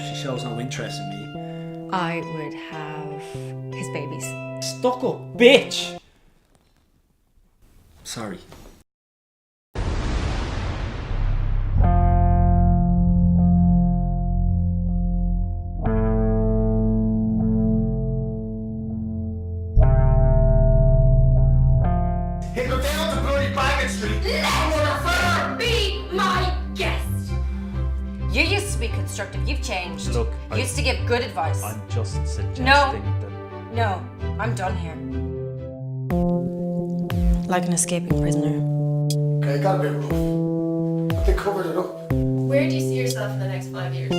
she shows no interest in me. I would have his babies. Stuck up bitch! Sorry. Hey, go down to bloody Baggett Street. Let her be my guest. You used to be constructive, you've changed. Look, You used to give good advice. I'm just suggesting No. that... No, I'm done here. Like an escaping prisoner. Okay, it got a bit rough. But they covered it up. Where do you see yourself in the next 5 years?